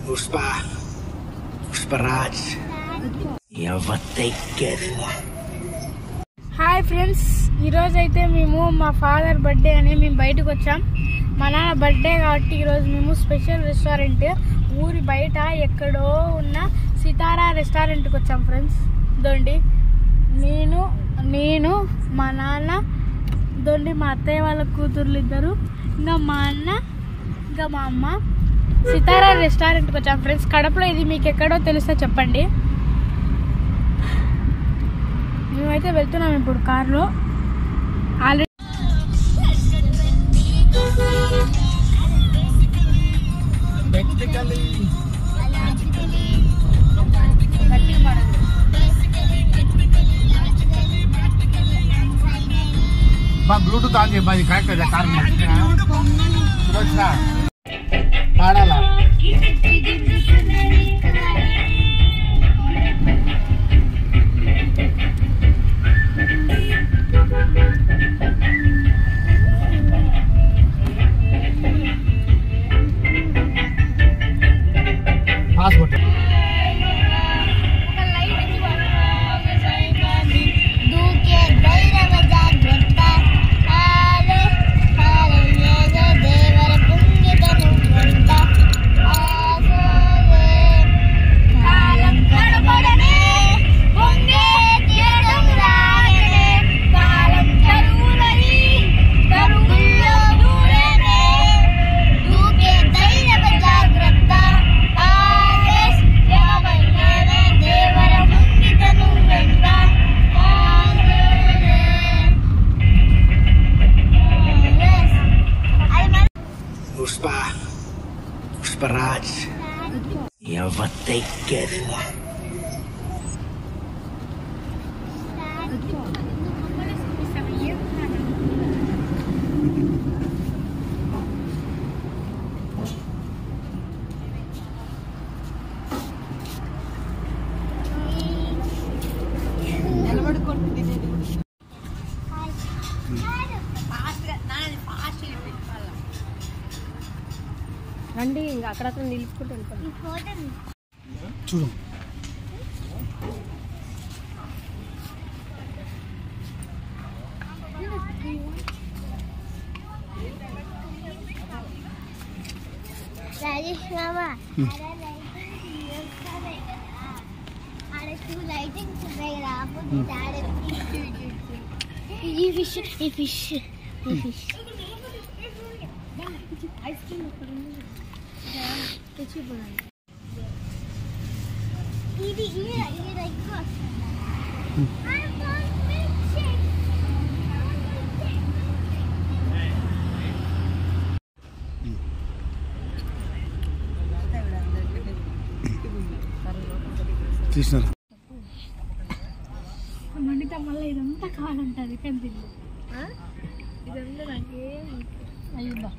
Pushparaj. Hi friends, ఈరోజు అయితే మేము మా ఫాదర్ బర్త్డే అని మేము బయటకు వచ్చాం. మా నాన్న బర్త్డే కాబట్టి ఈరోజు మేము స్పెషల్ రెస్టారెంట్ ఊరి బయట ఎక్కడో ఉన్న సితారా రెస్టారెంట్కి వచ్చాం ఫ్రెండ్స్. దొండి నేను మా నాన్న, దొండి మా అత్తయ్య వాళ్ళ కూతుర్లు ఇద్దరు, ఇంకా మా అన్న, ఇంకా మా అమ్మ సితారా రెస్టారెంట్కి వచ్చాం ఫ్రెండ్స్. కడపలో ఇది మీకు ఎక్కడో తెలిస్తే చెప్పండి. మేమైతే వెళ్తున్నాం ఇప్పుడు కార్లో. ఆల్రెడీ బ్లూటూత్ ఆన్ చేయాలి. కరెక్ట్ కార్ పాడాలా? పాస్పోర్ట్ పుష్పరాజ్. రండి, ఇంకా అక్కడ నిలుపుకుంటూ వెళ్ళిపోతాం. చూడు రాజేష్ మామా, ఈ ఫిష్ ఐస్ క్రీమ్ తెచ్చిపోయాను. ఇది ఎక్కువ తీసినారు. మండితే మళ్ళీ ఇదంతా కావాలంటుంది కంపెనీ. ఇదంతా నాకేం అయ్యిందా?